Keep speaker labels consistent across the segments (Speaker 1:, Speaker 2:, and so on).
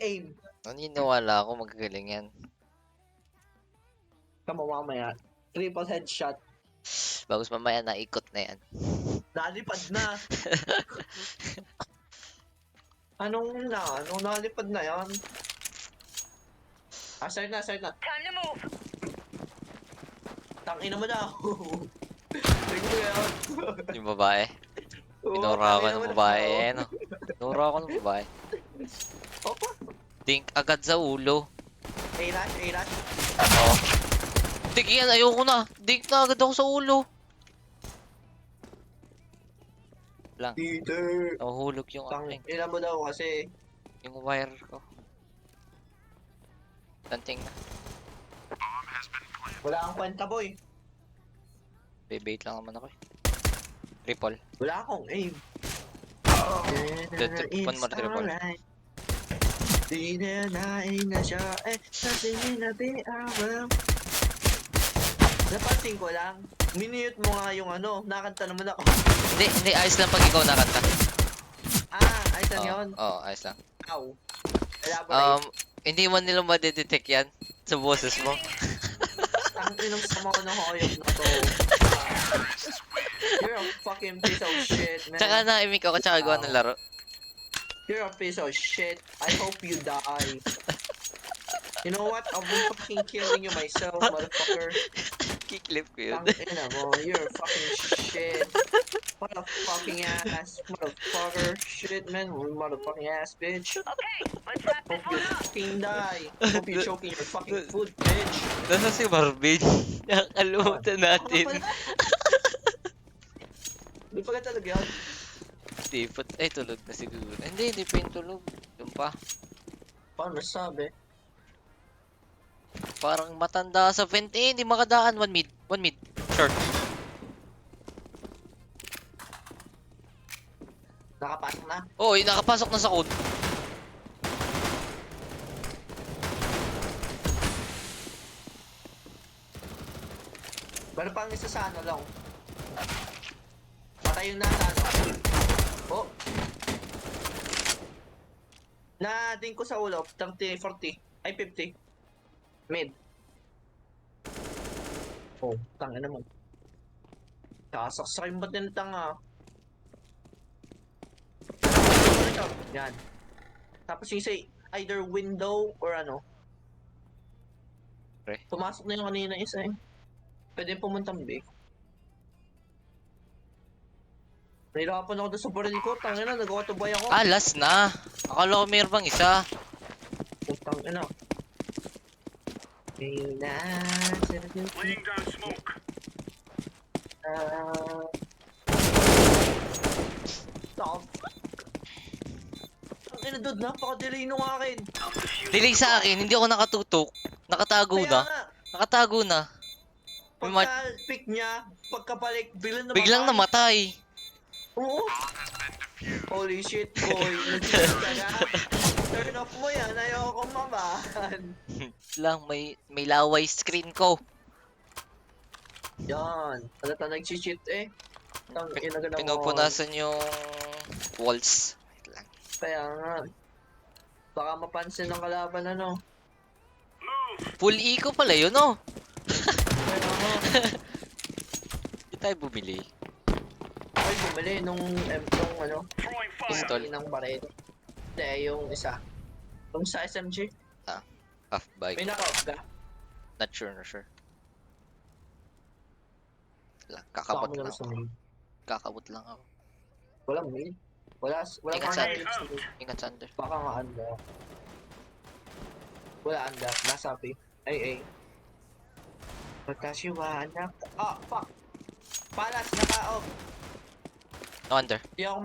Speaker 1: aim.
Speaker 2: Naniniwala ako magagaling yan.
Speaker 1: Tama mamaya. Triple headshot.
Speaker 2: Bagus mamaya naikot na yan.
Speaker 1: Nalipad na. Anong nalipad na yan? Start na.
Speaker 3: Time to move.
Speaker 1: Tangina mo na. Tingnan mo yan.
Speaker 2: Yung babae. Minura ako ng babae eh, no? Minura ako ng babae.
Speaker 1: Opo.
Speaker 2: Dink agad sa ulo.
Speaker 1: A-rush.
Speaker 2: Oo. Dink yan, ayoko na. Dink na agad ako sa ulo. Lang.
Speaker 1: Peter.
Speaker 2: Nahuhulog yung aking.
Speaker 1: Tangina mo daw kasi.
Speaker 2: Yung wire ko. Tanting na.
Speaker 1: Wala kang kwenta, boy.
Speaker 2: Bebait lang naman ako eh. Triple.
Speaker 1: Wala akong aim.
Speaker 2: Pon mo triple.
Speaker 1: Di na nain na siya. Sasingin natin well. Napansin ko lang. Minute mo nga yung nakanta naman ako.
Speaker 2: Hindi, ayos lang pag ikaw nakanta.
Speaker 1: Ayos lang yun.
Speaker 2: Oo, ayos lang.
Speaker 1: Ow. Elaborate.
Speaker 2: Hindi man nila madedetect yan sa boses mo.
Speaker 1: Ang inong sama ko ng hoyok na to. You're a fucking piece of shit, man.
Speaker 2: Tsaka na-imik ako tsaka gawa ng laro.
Speaker 1: You're a piece of shit. I hope you die. You know what? I'll be fucking killing you myself, motherfucker.
Speaker 2: Kiklip ko yun.
Speaker 1: Tangina mo, you're a fucking shit. What a fucking ass, motherfucker. Shit, man. Motherfucking ass, bitch.
Speaker 3: Okay, let's wrap this
Speaker 1: Hope you
Speaker 3: one up.
Speaker 1: fucking die. Hope you're choking your fucking food, bitch.
Speaker 2: Nasa si Marvin? Nakakalimutan natin.
Speaker 1: Di pa ka talaga yun?
Speaker 2: Tulog na siguro. Hindi pa yung tulog. Doon pa.
Speaker 1: Paano nasabi?
Speaker 2: Parang matanda sa vent hindi makadaan. One mid. Short.
Speaker 1: Nakapasok na?
Speaker 2: Oo, nakapasok na sa code.
Speaker 1: Pero pang isa sa lang. Patay yung nasa Oh! Na-ding ko sa ulo. 30, 40. Ay, 50. Mid. Oh, tanga naman. Kasaksak yung ba't yung tanga? Yan. Tapos yung say, either window or
Speaker 2: Pre.
Speaker 1: Pumasok na yung kanina isa eh. Pwede pumuntang B. Nahirapan ako doon sa baril ko. Tangina, nag-autobuy ako.
Speaker 2: Last na. Akala ko mayroon bang isa.
Speaker 1: Putang ina.
Speaker 4: Laying down smoke.
Speaker 1: Stop. Ang ina dude, napaka-delay nung akin.
Speaker 2: Delay sa akin, hindi ako nakatutok. Nakatago
Speaker 1: Kaya
Speaker 2: na.
Speaker 1: nga,
Speaker 2: Nakatago na.
Speaker 1: pagka-pick niya, pagkabalik,
Speaker 2: Biglang namatay.
Speaker 1: Oo. Holy shit, boy. Nag-cheat ka na. Turn off mo yan, ayoko maman.
Speaker 2: Lang, may laway screen ko.
Speaker 1: Yan. Halata nag-cheat eh.
Speaker 2: Pinupunasan yung walls. Wait lang.
Speaker 1: Kaya nga. Baka mapansin ng kalaban
Speaker 2: Full eco pala yun, oh.
Speaker 1: Kaya nga.
Speaker 2: Hindi tayo bumili.
Speaker 1: Ay, bumili nung
Speaker 4: Throwing fire.
Speaker 2: Pistol.
Speaker 1: ng baril. Hindi, yung isa. Yung sa SMG.
Speaker 2: Half bike.
Speaker 1: May naka-off ka.
Speaker 2: Not sure. Lang, kakabot
Speaker 1: Baka mo
Speaker 2: lang
Speaker 1: naman sa
Speaker 2: ako.
Speaker 1: main.
Speaker 2: Kakabot lang ako.
Speaker 1: Walang main. Wala
Speaker 2: Ingat sa
Speaker 1: cartridge.
Speaker 2: Ingat sa under.
Speaker 1: Baka nga anda. Wala anda. Nasa P. Ay. Pagkasiwa, anak. Fuck. Palas, naka-off.
Speaker 2: No under.
Speaker 1: Di ako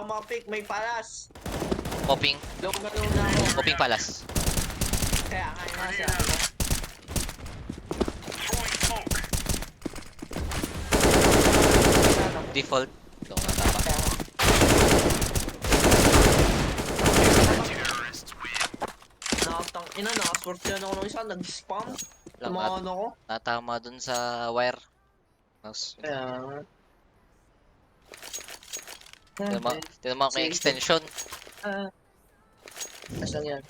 Speaker 1: makapick. May palas.
Speaker 2: Popping.
Speaker 1: Low na ako.
Speaker 2: Popping palas.
Speaker 1: Kaya nga yung nasa
Speaker 4: Throwing smoke.
Speaker 2: Default. Ito nga tama.
Speaker 1: Kaya nga. Nakasword yan ako ng isa. Nag-spam.
Speaker 2: Lang,
Speaker 1: Mga ko.
Speaker 2: natama dun sa wire. Mouse.
Speaker 1: Kaya nga.
Speaker 2: Tinama ko yung extension.
Speaker 1: Asan yan?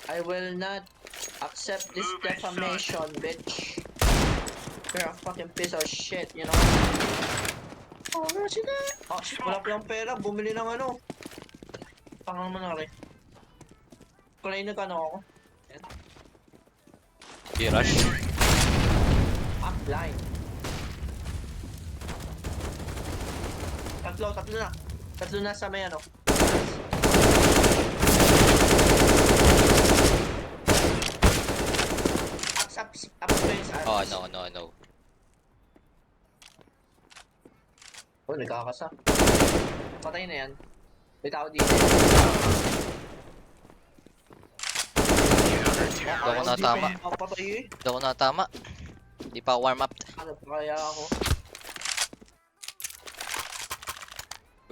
Speaker 1: I will not accept this defamation, bitch. You're a fucking piece of shit, you know? Oh, ano sila? Oh, shit, wala pa yung pera. Bumili ng ano. Tangang mo na rin. Kulay na ano ako.
Speaker 2: Rush.
Speaker 1: I'm blind. Tatlo na. Tatlo na sa may ano. Up space.
Speaker 2: Oh, no.
Speaker 1: Oh, nagkakasa. Patay na yan. May tao dito.
Speaker 2: Hindi ako natama.
Speaker 1: Patay eh.
Speaker 2: Hindi ako natama. Hindi pa ako warm up.
Speaker 1: Ano pa kaya ako?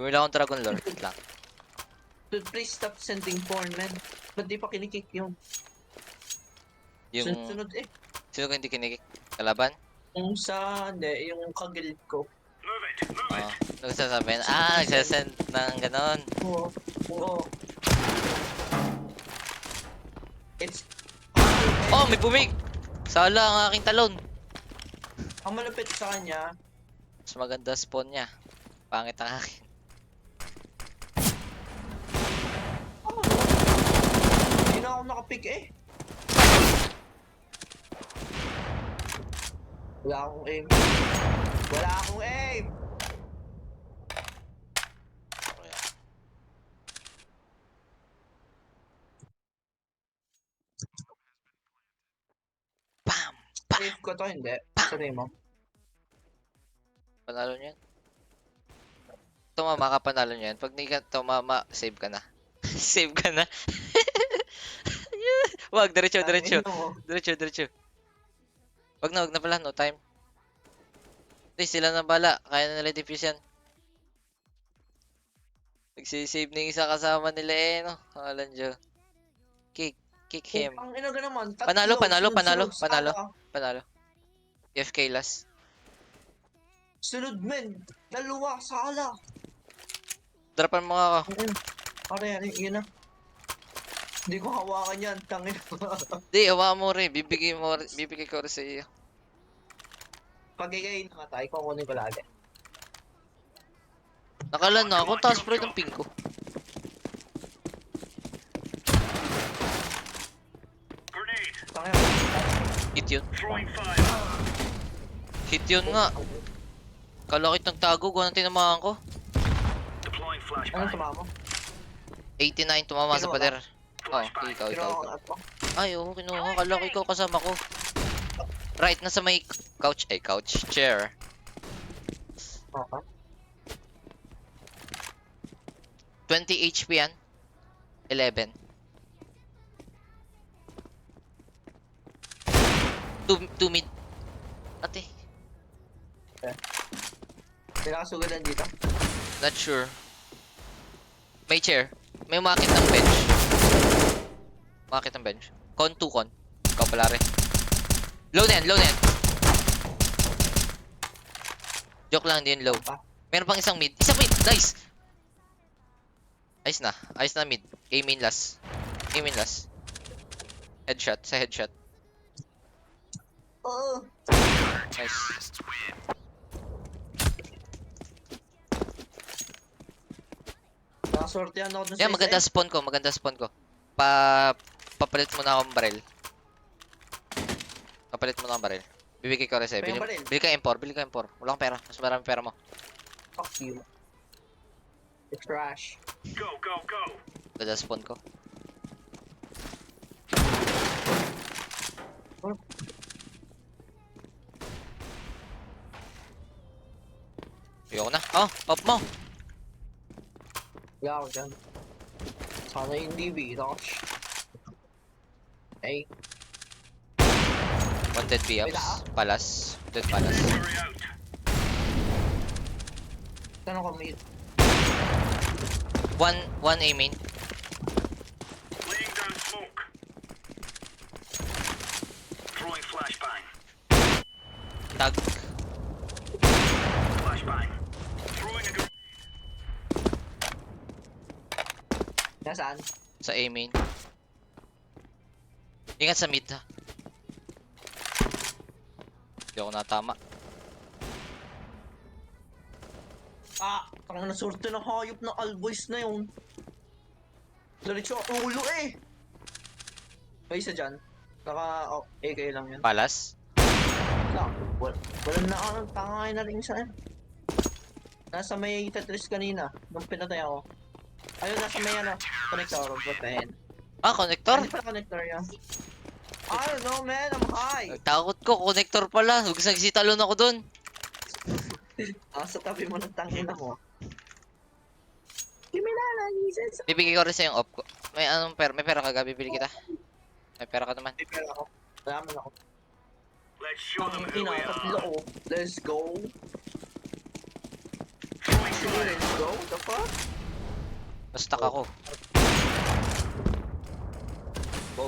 Speaker 2: Bumili akong Dragon Lore. Wait lang.
Speaker 1: Dude, please stop sending porn, man. Ba't di pa kinikik yung...
Speaker 2: Yung...
Speaker 1: Sunod eh.
Speaker 2: Sino ko hindi kinikik? Kalaban?
Speaker 1: Yung sa... Hindi, yung kagilid ko.
Speaker 4: Move it. Move
Speaker 2: Oo.
Speaker 4: it.
Speaker 2: Nagsasabi na, nagsasend ng ganon.
Speaker 1: Oo. It's...
Speaker 2: Oh, may bumig! Sala ang aking talon.
Speaker 1: Ang malapit sa kanya,
Speaker 2: Mas maganda spawn niya. Pangit ang akin.
Speaker 1: hindi na ako nakapick eh. Wala akong aim. Wala akong aim!
Speaker 2: Bam!
Speaker 1: Save ko to, hindi. Sabi mo.
Speaker 2: Panalo niyan. Tumama ka, panalo niyan. Pag di ka tumama, save ka na. Save ka na. Wag, diretso. Diretso. Wag na pala, no time. Hindi, sila na bala. Kaya na nila defuse yan. Nagsisave na yung isa kasama nila eh, no? Alan Diyo. Kick him.
Speaker 1: Ang ina ka naman.
Speaker 2: Panalo.
Speaker 1: Sunod.
Speaker 2: Panalo. FK last.
Speaker 1: Sunod men. Dalawa, sala.
Speaker 2: Dropan mo nga ako.
Speaker 1: Pare, yun na. Hindi ko hawakan yan, tangin.
Speaker 2: Di, hawakan mo rin. Bibigay ko rin sa iyo.
Speaker 1: Pag ikay namatay, kukunin ko lagi.
Speaker 2: Nakalan na ako. Taas pro ng ping ko.
Speaker 4: Grenade.
Speaker 1: Tangin.
Speaker 2: Hit yun.
Speaker 4: Throwing fire.
Speaker 2: Hit yun nga. Kalakit nagtago. Kung anong tinamaan ko.
Speaker 4: Deploying
Speaker 1: Anong
Speaker 4: flashbang.
Speaker 1: tumama?
Speaker 2: 89 tumama sa
Speaker 1: Kinuha
Speaker 2: pader. Oh,
Speaker 4: Flashbang.
Speaker 2: ikaw.
Speaker 1: Kinuha ko nga to.
Speaker 2: Ay, oo, kinuha. Kalaki ko kasama ko. Right, nasa may couch. Ay, couch. Chair.
Speaker 1: Okay.
Speaker 2: 20 HP yan. 11. 2 mid. Ate.
Speaker 1: Pinakasugadan dito.
Speaker 2: Not sure. May chair. May umakit ng bench. Umakit ng bench. Con 2 con. Ikaw pala rin. Low na yan. Joke lang, hindi yun low. Meron pang isang mid. Nice! Ayos na mid. A main last. Headshot. Sa headshot.
Speaker 1: Oo.
Speaker 2: Nice.
Speaker 1: Nakasortehan ako dun sa
Speaker 2: Yan, maganda spawn ko. Papalit mo na akong barrel. Bibigay ko rin sa'yo.
Speaker 1: May baril?
Speaker 2: Bili ka M4. Wala kang pera. Mas marami pera mo.
Speaker 1: Fuck you. It's trash.
Speaker 4: Go.
Speaker 2: Maganda spawn ko. Ayoko na. Oh, pop mo.
Speaker 1: Wala ako dyan. Sana hindi B-Rush. Hey.
Speaker 2: One dead B
Speaker 1: Wait,
Speaker 2: ups. Palas. Dead palas.
Speaker 4: Hurry out.
Speaker 1: Tanong ko mid.
Speaker 2: One A main.
Speaker 4: Laying down smoke. Throwing flashbang.
Speaker 2: Tag.
Speaker 4: Flashbang. Throwing a grenade.
Speaker 1: Nasaan?
Speaker 2: Sa A main. Ingat sa mid ha. Hindi ako natama.
Speaker 1: Ang nasurte ng hayop na alboys na yun. Diretso ang ulo eh. May isa dyan. AK lang yan.
Speaker 2: Palas.
Speaker 1: Wala na ako. Tangay na rin siya. Nasa may Tetris kanina. Nung pinatay ako. Ayun, nasa may ano. Connector. Butahin.
Speaker 2: Connector?
Speaker 1: Hindi pala connector yan. I don't know man. I'm high.
Speaker 2: Takot ko, connector pala. Huwag nagsitalon ako dun.
Speaker 1: Sa tabi mo ng tangina mo. Kimi na lang, Jesus.
Speaker 2: Bibigay ko rin sa yung op ko. May anong pera? May pera ka, Gabi? Bibili kita. May pera ka naman.
Speaker 1: May pera ako. Mayaman ako.
Speaker 4: Let's show them who
Speaker 1: Tangina,
Speaker 4: we
Speaker 1: tatlo
Speaker 4: are.
Speaker 1: ko. Let's go.
Speaker 4: Throwing
Speaker 1: Actually,
Speaker 4: fire.
Speaker 1: let's go. The fuck?
Speaker 2: Stuck ako.
Speaker 1: Go.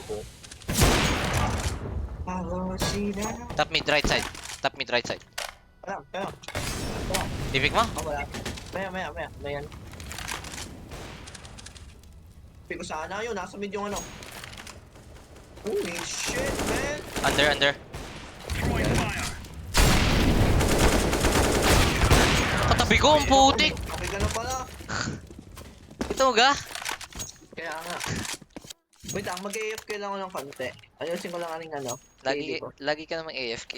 Speaker 1: Hello, see that?
Speaker 2: Top mid, right side. Top mid, right side.
Speaker 1: Wala.
Speaker 2: Bibig mo?
Speaker 1: Wala. Maya. Mayan. Pico sana yun. Nasa mid yung ano. Holy shit, man.
Speaker 2: Under.
Speaker 4: Throwing fire.
Speaker 2: Katabi ko, ang putik!
Speaker 1: Okay ka na pala.
Speaker 2: Ito ga?
Speaker 1: Kaya nga. Wait lang, mag-AFK lang ako ng konti. Ayusin ko lang aning ano.
Speaker 2: Lagi,
Speaker 1: KD ko.
Speaker 2: lagi ka namang AFK.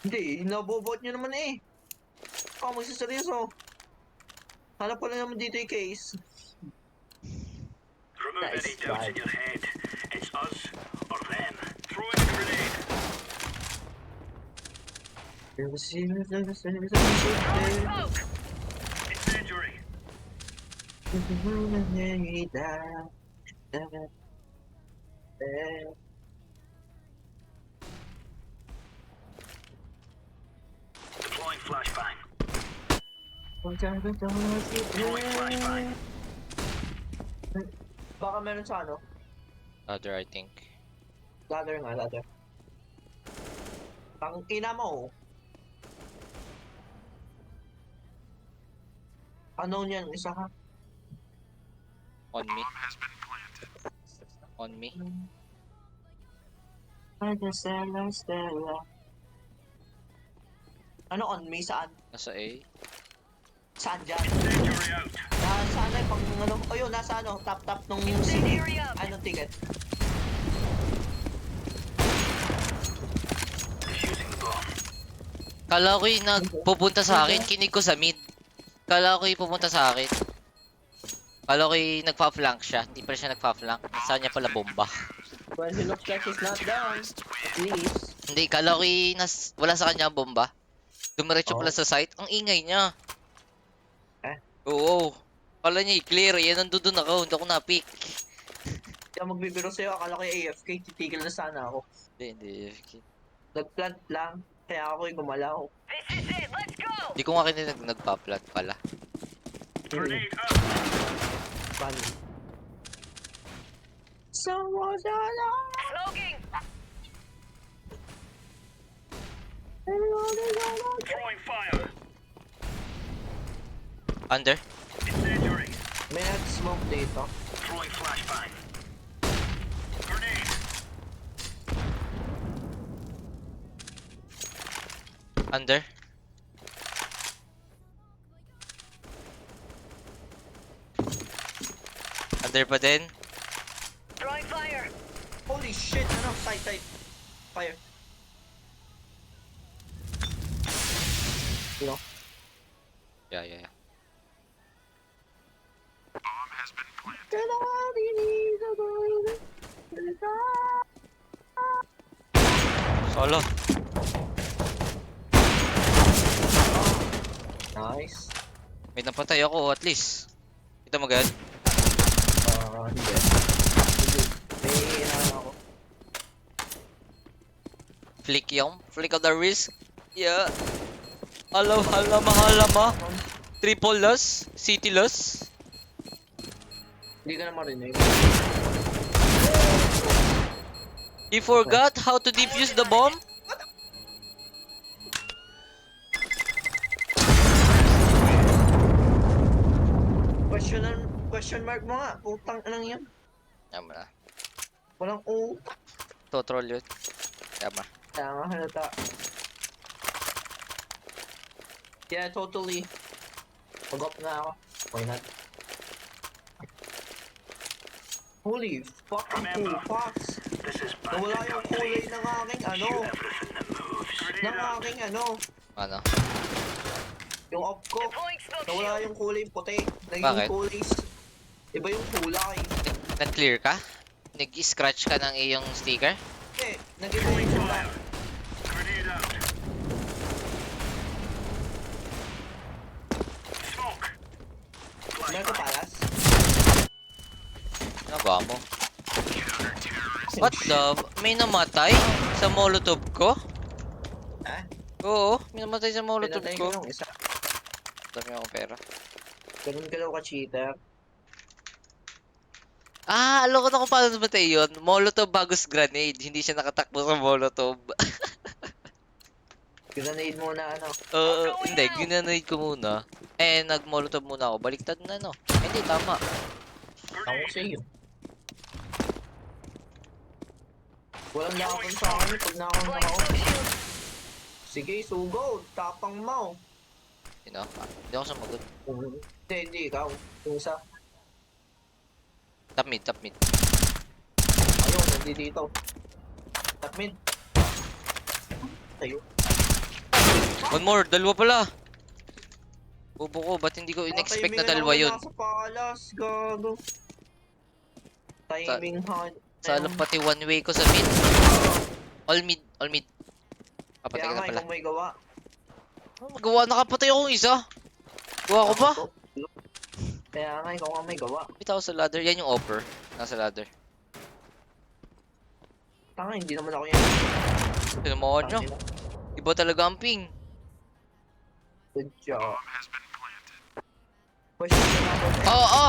Speaker 1: Hindi, nabobot nyo naman eh. Magsaseryoso. Hanap ko lang naman dito yung case.
Speaker 4: Remove
Speaker 1: Nice
Speaker 4: any doubts
Speaker 1: try.
Speaker 4: in your head. It's us or them. Throwing a grenade.
Speaker 3: Smoke.
Speaker 4: Incendiary. Deploying flashbang. Deploying flashbang.
Speaker 1: Baka meron sa ano?
Speaker 2: Other, I think.
Speaker 1: Ladder. Pang ina mo. Ano niyan? Isa ka?
Speaker 2: On me. On me.
Speaker 1: Ano on me? Saan?
Speaker 2: Nasa A.
Speaker 1: Saan dyan?
Speaker 4: Incendiary out.
Speaker 1: Nasa ano pang ano? Ayun, nasa ano? Top nung
Speaker 3: Incendiary up.
Speaker 1: anong ticket?
Speaker 4: Defusing the bomb.
Speaker 2: Kala ko'y nagpupunta sa akin, kinig ko sa mid. Kala ko'y pupunta sa akin. Kala ko'y nagpa-flank siya, hindi pala siya nagpa-flank. Saan niya pala bomba?
Speaker 1: Well, he looks like he's not down. At least.
Speaker 2: Hindi, kala ko'y wala sa kanya ang bomba. Dumiretso
Speaker 1: Oh.
Speaker 2: pala sa site, ang ingay niya.
Speaker 1: Eh?
Speaker 2: Oo. Kala niya i-clear, yan nandun ako, hindi ako na-pick.
Speaker 1: Kaya magbibiro sa'yo, akala ko yung AFK, titigil na sana ako.
Speaker 2: Hindi.
Speaker 1: Nagplant lang, kaya ako'y gumalaw.
Speaker 3: This is it. Let's go.
Speaker 2: Hindi ko nga kinig nagpa-plat pala.
Speaker 4: Grenade out.
Speaker 1: Funny. Someone's alive.
Speaker 3: Smoking.
Speaker 4: Throwing fire.
Speaker 2: Under?
Speaker 4: Incendiary.
Speaker 1: May nag-smoke dito.
Speaker 4: Throwing flashbang. Grenade.
Speaker 2: Under? Under pa din?
Speaker 3: Throwing fire.
Speaker 1: Holy shit, ano? Side. Fire. You know?
Speaker 2: Yeah. Solo.
Speaker 1: Nice.
Speaker 2: May napatay ako at least. Kita mo agad?
Speaker 1: Hindi. May ako.
Speaker 2: Flick of the wrist. Yeah. Halama. Triple loss. City loss.
Speaker 1: Hindi ka na marinig.
Speaker 2: He forgot how to defuse the bomb.
Speaker 1: Question question mark mo nga. Putang anang yan.
Speaker 2: Tama na.
Speaker 1: Walang O.
Speaker 2: Totrol yun. Tama.
Speaker 1: Kaya nga halata. Yeah, totally. Pag-up na ako. Why not? Holy fucking cool fox.
Speaker 4: This is
Speaker 1: Nawala yung kulay ng aking ano.
Speaker 4: everything that moves.
Speaker 1: Ng aking ano.
Speaker 2: Ano?
Speaker 1: Yung op ko.
Speaker 3: Deploying smoke
Speaker 1: Nawala
Speaker 3: shield.
Speaker 1: yung kulay puti.
Speaker 2: Bakit?
Speaker 1: Naging kulay. Iba yung kulay.
Speaker 2: Nag-clear ka? Nag-scratch ka ng iyong sticker?
Speaker 1: Eh, nag-iba yung kulay.
Speaker 4: Grenade out. Smoke.
Speaker 1: Meron ka palas?
Speaker 2: Ano ba mo? What the? May namatay sa molotov ko?
Speaker 1: Ha?
Speaker 2: Oo, may namatay sa molotov
Speaker 1: Pinatay
Speaker 2: ko.
Speaker 1: ko nung isa.
Speaker 2: Dami akong pera.
Speaker 1: Ganun ka daw ka-cheater.
Speaker 2: Ah, alam ko na kung paano namatay yun. Molotov bagos grenade. Hindi siya nakatakbo sa molotov.
Speaker 1: Grenade muna ano.
Speaker 2: Hindi. Ginanade ko muna. Eh, nag-molotov muna ako. Baliktad na, no? Hindi, tama.
Speaker 1: Ako sa iyo. Walang laban sa akin pag nakon
Speaker 3: Deploying
Speaker 1: ako.
Speaker 3: smoke shield.
Speaker 1: Sige, sugod. Tapang mo.
Speaker 2: You know? Hindi ako sumagot.
Speaker 1: Hindi, ikaw. Yung isa.
Speaker 2: Top mid, top mid.
Speaker 1: Ayun, nandito. Top mid. Ayun.
Speaker 2: One more, dalawa pala. Bobo ko, ba't hindi ko in-expect na dalawa yun?
Speaker 1: Nasa palas, gago. Timing hunt.
Speaker 2: Sa alam pati one way ko sa mid. All mid, all mid. Kapatay
Speaker 1: Kaya
Speaker 2: ka na
Speaker 1: nga,
Speaker 2: pala.
Speaker 1: ikaw may gawa.
Speaker 2: Magawa, nakapatay akong isa. Gawa ko ba?
Speaker 1: Kaya nga, ikaw nga may gawa.
Speaker 2: Bitaw sa ladder, yan yung offer. Nasa ladder.
Speaker 1: Tanga, hindi naman ako yan.
Speaker 2: Tinamaan nyo.
Speaker 1: Tangina.
Speaker 2: Iba talaga ang ping.
Speaker 1: Good job. Question na ako.
Speaker 2: Oo!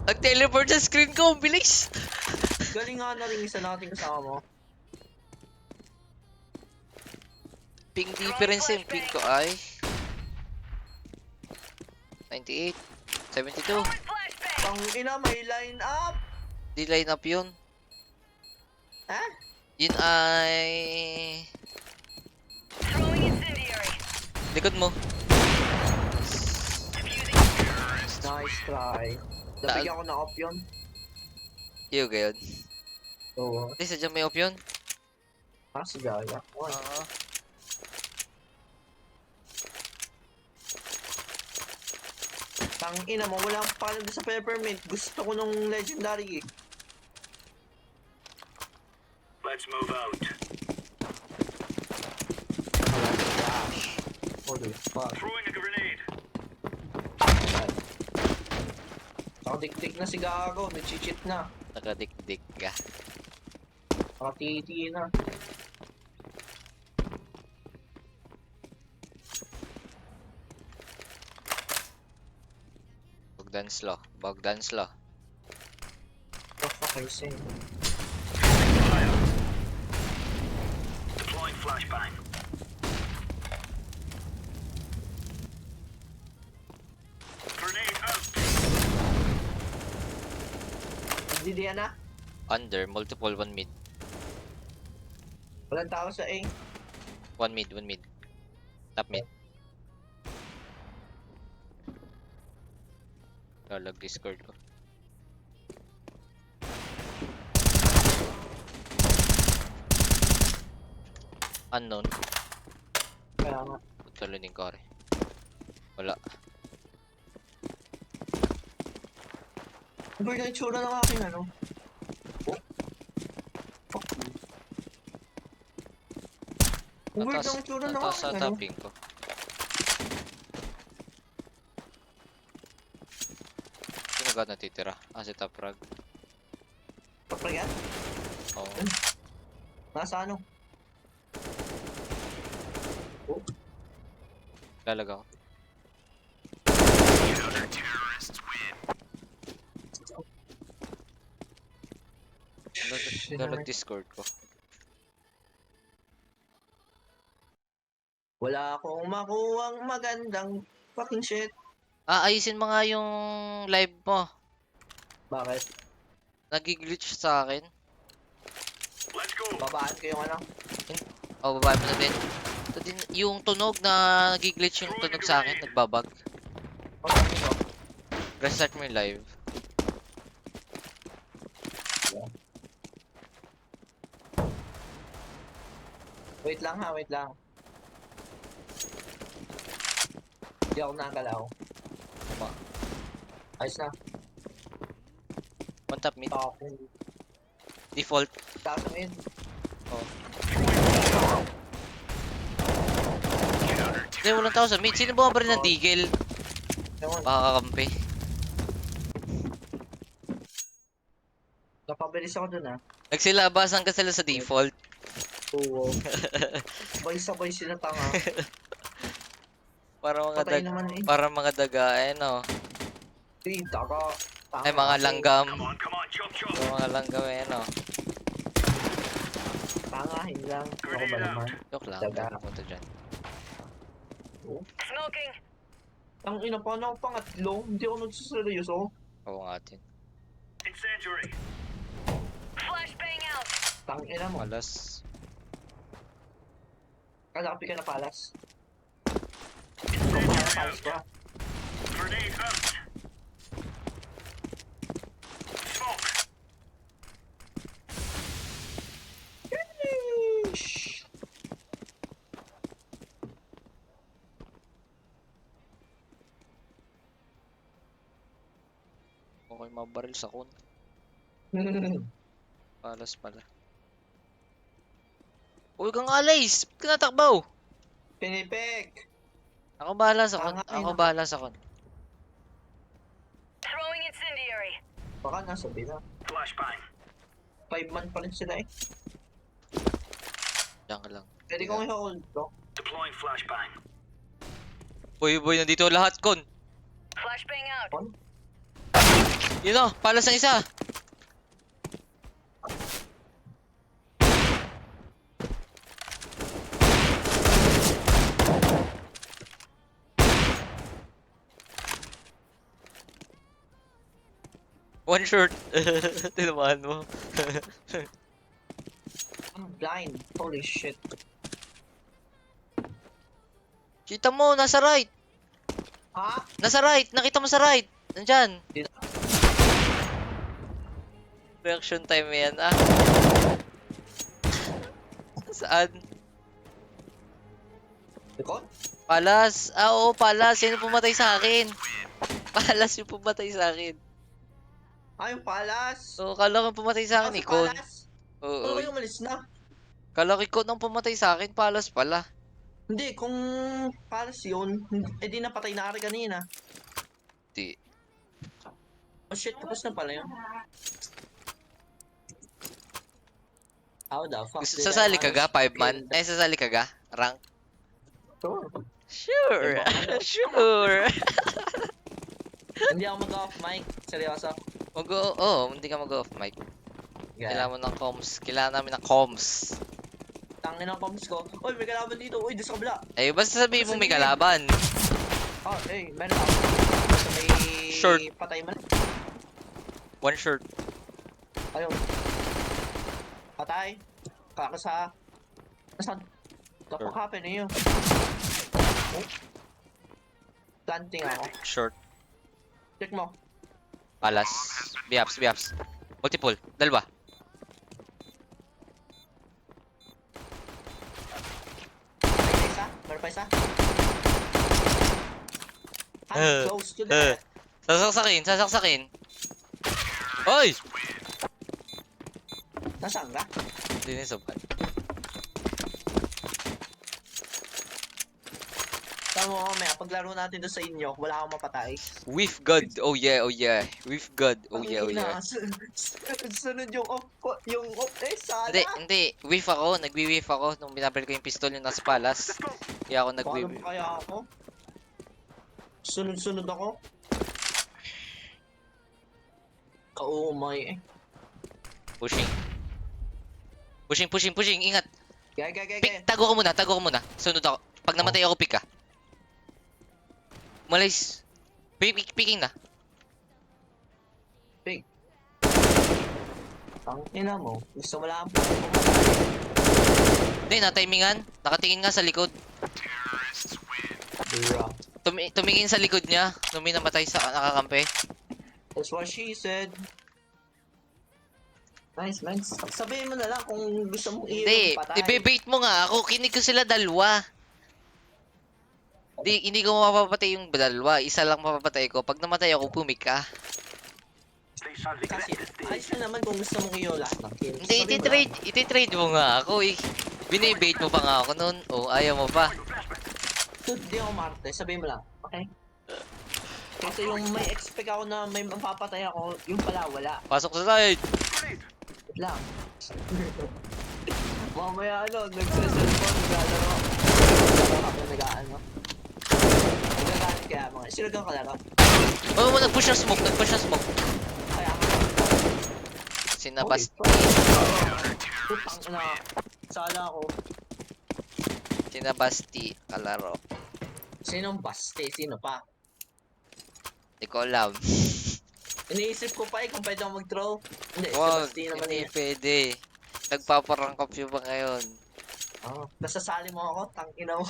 Speaker 2: Nag-teleport sa screen ko, ang bilis!
Speaker 1: Galing nga na rin isa nating kasama.
Speaker 2: Ping difference yung ping ko ay 98, 72.
Speaker 3: Throwing flashbang.
Speaker 1: Tang ina, may line up!
Speaker 2: Di line up yun.
Speaker 1: Ha?
Speaker 2: Yun ay...
Speaker 3: Throwing incendiary.
Speaker 2: Likod mo.
Speaker 1: Nice try. Nabigyan ko na up yun.
Speaker 2: Iyo gayon.
Speaker 1: Oo.
Speaker 2: Hindi, sadyang may op yun.
Speaker 1: Ah, si Gaya. What?
Speaker 2: Oo.
Speaker 1: Tang ina mo, wala akong pala doon sa peppermint. Gusto ko nung legendary eh.
Speaker 4: Let's move out.
Speaker 1: Gosh. Holy fuck.
Speaker 4: Throwing a grenade.
Speaker 1: Nakadikdik na si Gago. Nag-cheat na.
Speaker 2: Nakadikdik ka.
Speaker 1: Nakatiti na.
Speaker 2: Bogdan slow. Bogdan slow.
Speaker 1: What the fuck are you saying?
Speaker 4: Deploying flashbang. Grenade out.
Speaker 1: Hindi diyan na.
Speaker 2: Under, multiple, one mid.
Speaker 1: Walang tao sa A.
Speaker 2: One mid, one mid. Top mid. Lalag Discord ko. Unknown.
Speaker 1: Kaya nga.
Speaker 2: Talunin ko rin. Wala.
Speaker 1: Ang weird na itsura ng aking ano. Oh. Fuck you. Ang weird ng itsura ng
Speaker 2: Nataas sa
Speaker 1: aking ano.
Speaker 2: tapping ko. Sino ka natitira? Ah, si Top Frag.
Speaker 1: Papagat?
Speaker 2: Oo.
Speaker 1: Nasa ano? Oh.
Speaker 2: Lalag ako. Lalag Discord ko.
Speaker 1: Wala akong makuwang magandang fucking shit.
Speaker 2: Ah, ayusin mo nga yung live mo.
Speaker 1: Bakit?
Speaker 2: Nag-glitch sa akin.
Speaker 4: Let's go.
Speaker 1: Babaan ko yung ano?
Speaker 2: O, babae mo na din. Ito din, yung tunog na nag-glitch yung tunog sa akin, nagbabag.
Speaker 1: Babaan ko.
Speaker 2: Restart mo yung live.
Speaker 1: Wait lang ha, wait lang. Hindi ako nakagalaw.
Speaker 2: Tama.
Speaker 1: Ayos na.
Speaker 2: One tap mid.
Speaker 1: Talking.
Speaker 2: Default.
Speaker 1: Taas na yun.
Speaker 2: Oh. Hindi, walang tao sa mid. Sino bumabaril ng deagle?
Speaker 1: Ewan,
Speaker 2: Baka kakampi.
Speaker 1: napabilis ako dun ha.
Speaker 2: Nagsilabasan ka sila sa default.
Speaker 1: Oo. Sabay-sabay sila tanga.
Speaker 2: Para mga
Speaker 1: Patay naman eh.
Speaker 2: para mga daga, eh no.
Speaker 1: Uy, taka. Tanga
Speaker 2: Ay, mga
Speaker 1: kasi.
Speaker 2: langgam.
Speaker 4: Come on, chop chop.
Speaker 2: Para mga langgam, eh no.
Speaker 1: Tangahin lang. Ako ba naman?
Speaker 2: Joke lang,
Speaker 1: Daga.
Speaker 2: daga punta dyan.
Speaker 3: Smoking.
Speaker 1: Ang ina, paano ako pangatlo? Hindi ako nagsiseryoso.
Speaker 2: Oo nga din.
Speaker 4: Incendiary.
Speaker 3: Flashbang out.
Speaker 1: Tang ina mo.
Speaker 2: Malas.
Speaker 1: Kalakapi ka na palas.
Speaker 4: Incendiary
Speaker 1: Palas
Speaker 4: out.
Speaker 1: ka.
Speaker 4: Grenade out. Smoke.
Speaker 1: Yeesh.
Speaker 2: Okay, mabaril sa kun. Palas pala. Uy, kang alays! Ba't ka natakbaw?
Speaker 1: Pinipek!
Speaker 2: Ako bahala sa kun.
Speaker 1: Tangain
Speaker 2: Ako
Speaker 1: ako.
Speaker 2: bahala sa kun.
Speaker 3: Throwing incendiary.
Speaker 1: Baka nasa bila.
Speaker 4: Flashbang.
Speaker 1: 5 man pa rin sila eh.
Speaker 2: Diyan ka lang.
Speaker 1: Pwede kong i-hold to.
Speaker 4: Deploying flashbang.
Speaker 2: Boy, nandito lahat kun.
Speaker 3: Flashbang out.
Speaker 1: On?
Speaker 2: Yun o, palas ng isa. One short. Tinamaan mo.
Speaker 1: I'm blind. Holy shit.
Speaker 2: Kita mo, nasa right.
Speaker 1: Ha?
Speaker 2: Nasa right. Nakita mo sa right. Nandyan.
Speaker 1: Dito.
Speaker 2: Reaction time yan, ah. Saan?
Speaker 1: Likod?
Speaker 2: Palas. Ah, oo, palas. Sino pumatay sa akin? Palas yung pumatay sa akin.
Speaker 1: Ah, yung palas.
Speaker 2: So, kala ko pumatay sa akin,
Speaker 1: Ah, si
Speaker 2: Ikon.
Speaker 1: palas.
Speaker 2: Oo.
Speaker 1: Ano kayo umalis na?
Speaker 2: Kala ko Ikon ang pumatay sa akin, palas pala.
Speaker 1: Hindi, kung palas yun, di napatay na rin kanina.
Speaker 2: Di.
Speaker 1: Oh shit, tapos na pala yun. How the fuck did I
Speaker 2: Sasali ka ga,
Speaker 1: manage
Speaker 2: 5 man?
Speaker 1: to kill
Speaker 2: Eh, sasali ka ga? Rank?
Speaker 1: that?
Speaker 2: Sure. Sure.
Speaker 1: Hindi ako mag-off mic. Seryoso.
Speaker 2: Hindi ka mag-off mic.
Speaker 1: Yeah.
Speaker 2: Kailangan mo ng comms. Kailangan namin ng comms.
Speaker 1: Tangin ang comms ko. Uy, may kalaban dito. Uy, doon sa kabila.
Speaker 2: Eh, basta sabihin mo may kalaban.
Speaker 1: Oh, hey, meron ako. So may
Speaker 2: Short.
Speaker 1: patay man.
Speaker 2: One short.
Speaker 1: Ayun. Patay. Kakasa. Nasaan? The fuck happened to you? Oh. Planting ako.
Speaker 2: Short.
Speaker 1: Check mo.
Speaker 2: Palas. Biaps. Multiple. Dalawa.
Speaker 1: Meron pa isa?
Speaker 2: Eh,
Speaker 1: I'm close to that.
Speaker 2: Sasaksakin. Hoy!
Speaker 1: Nasaan ka?
Speaker 2: Hindi na sobrang.
Speaker 1: Tama mo, may paglaro natin doon sa inyo, wala akong mapatay.
Speaker 2: With God. Oh yeah. With God. Oh yeah.
Speaker 1: Sunod yung off, sana.
Speaker 2: Hindi. Whiff ako. Nagwi-whiff ako. Nung binabaril ko yung pistol yung nasa palas. Kaya ako
Speaker 1: Paano
Speaker 2: nagwi-whiff.
Speaker 1: ba kaya ako? Sunod-sunod ako. Kaumay eh.
Speaker 2: Pushing. Ingat.
Speaker 1: Gaya.
Speaker 2: Pick. Tago ko muna. Sunod ako. Pag namatay ako, pick ka. Malis. Picking na.
Speaker 1: Big. Ang ina mo. Gusto mo lang
Speaker 2: Hindi, na-timingan. Nakatingin nga sa likod.
Speaker 1: Bro.
Speaker 2: Tumingin sa likod niya. Nung may namatay sa nakakampi.
Speaker 1: That's what she said. Nice, man. Sabihin mo na lang kung gusto mong
Speaker 2: Hindi,
Speaker 1: patay.
Speaker 2: i-bait mo nga ako. Kinig ko sila dalawa. Hindi ko mapapatay yung dalawa. Isa lang mapapatay ko. Pag namatay ako, pumik ka.
Speaker 4: They shall regret
Speaker 1: Kasi,
Speaker 4: this day.
Speaker 1: ayos na naman kung gusto mong iyo lahat ng kills.
Speaker 2: Hindi,
Speaker 1: Sabihin mo lang.
Speaker 2: iti-trade mo nga ako eh. Binibait mo pa nga ako nun. O, ayaw mo pa.
Speaker 1: Dude, di ako marte. Sabihin mo lang. Okay? Kasi yung may expect ako na may mapapatay ako, yung pala wala.
Speaker 2: Pasok sa side.
Speaker 4: Grenade.
Speaker 1: Wait lang. Mamaya nagse-cellphone, naglalaro. Nag-ano. Nagagamit kaya mga. Sino kang kalaro?
Speaker 2: Oo, nag-push na smoke.
Speaker 1: Kaya ako.
Speaker 2: Sinabas.
Speaker 1: Putang na. Sala ako.
Speaker 2: Sinabasti. Kalaro.
Speaker 1: Sinong baste? Sino pa?
Speaker 2: Hindi ko alam.
Speaker 1: Iniisip ko pa kung pwede ako mag-throw. Hindi, si
Speaker 2: Wow,
Speaker 1: Basti naman
Speaker 2: hindi
Speaker 1: eh.
Speaker 2: pwede. Nagpaparangkap yun ba ngayon?
Speaker 1: Oh, nasasali mo ako, tangina mo.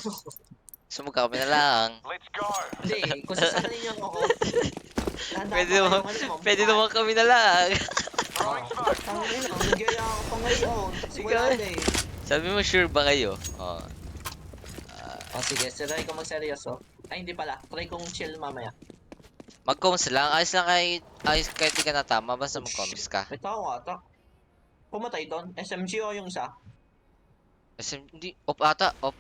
Speaker 2: Sumuka kami na lang.
Speaker 4: Let's go.
Speaker 1: Hindi, kung sasali niyo ako, handa
Speaker 2: Pwede
Speaker 1: pa
Speaker 2: naman,
Speaker 1: kayong ano,
Speaker 2: pwede naman kami na lang.
Speaker 1: Oh, tangina, nagyaya ako pa ngayon. Kasi
Speaker 2: Ikaw
Speaker 1: wala
Speaker 2: eh.
Speaker 1: na eh.
Speaker 2: Sabi mo, sure ba kayo? Oh.
Speaker 1: Oh, sige, try ko magseryoso. Ay, hindi pala. Try kong chill mamaya.
Speaker 2: Mag-comms lang. Ayos lang kahit di ka natama. Basta mag-comms ka.
Speaker 1: May tao ata. Pumatay doon. SMG o yung isa?
Speaker 2: Kasi hindi, off ata. Off.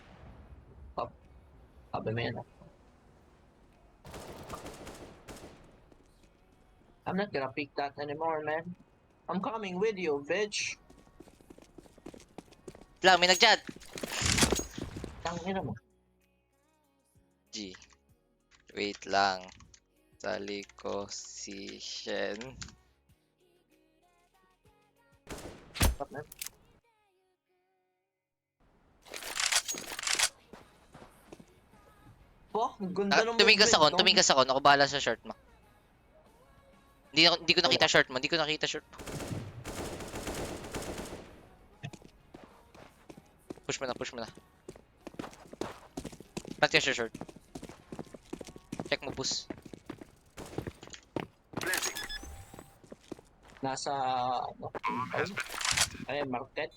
Speaker 1: Sabi mo yan. I'm not gonna pick that anymore, man. I'm coming with you, bitch.
Speaker 2: Lang, may nag-chat.
Speaker 1: Tangina mo.
Speaker 2: G. Wait lang. Sali ko si Shen.
Speaker 1: What, man? Po, ang ganda ng
Speaker 2: Tumingin ka sa kon.
Speaker 1: movement,
Speaker 2: Tumingin ka sa kon. Ako bahala sa short mo. Hindi ko nakita short mo. Hindi ko nakita short mo. Push mo na. Ba't ka siya short? Check mo, push.
Speaker 4: Planting.
Speaker 1: Nasa, ano? Ay, market.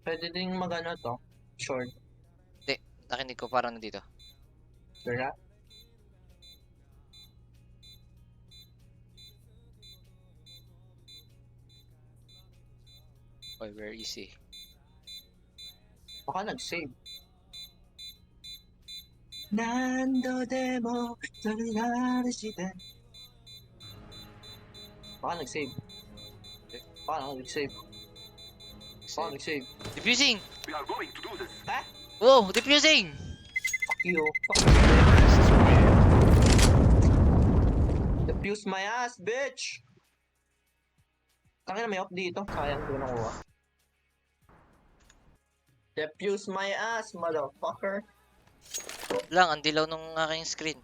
Speaker 1: Pwede ding magano to. Short.
Speaker 2: Nakinig ko parang nandito.
Speaker 1: Sure na?
Speaker 2: Oy, where is he?
Speaker 1: Baka nag-save. Nando demo, torigaru shite. Baka nag-save. Baka nag-save. Baka nag-save.
Speaker 2: Diffusing!
Speaker 4: We are going to do this.
Speaker 1: Eh?
Speaker 2: Whoa! Diffusing!
Speaker 1: Fuck you. Fuck you. Defuse my ass, bitch! Tangina, may off dito. Sayang ko nakuha. Defuse my ass, motherfucker.
Speaker 2: Lang, ang dilaw nung aking screen.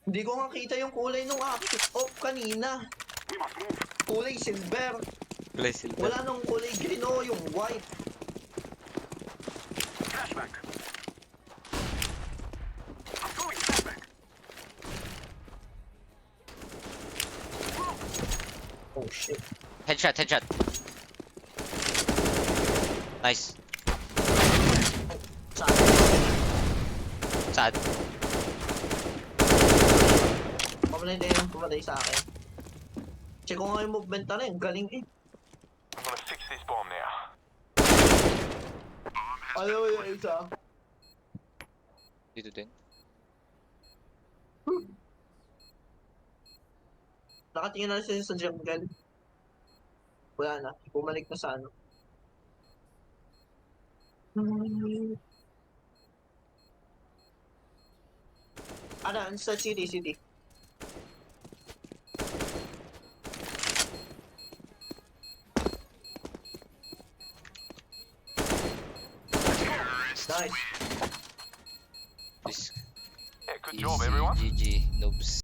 Speaker 1: Hindi ko nga kita yung kulay nung aking off kanina.
Speaker 4: We must move.
Speaker 1: Kulay silver.
Speaker 2: Kulay silver.
Speaker 1: Wala nung kulay green o yung white.
Speaker 4: Flashback. I'm going flashback.
Speaker 1: Oh shit.
Speaker 2: Headshot. Nice.
Speaker 1: Saan?
Speaker 2: Sad.
Speaker 1: Pamalay din yung pumatay sa akin. Check ko nga yung movement na rin. Galing eh.
Speaker 4: I'm gonna fix this bomb now.
Speaker 1: Alam mo yung isa?
Speaker 2: Dito din.
Speaker 1: Nakatingin na siya sa jungle. Wala na. Bumalik na sa ano. Ano? Sa city. Nice.
Speaker 2: This
Speaker 4: Yeah, good
Speaker 2: easy
Speaker 4: job, everyone.
Speaker 2: GG noobs.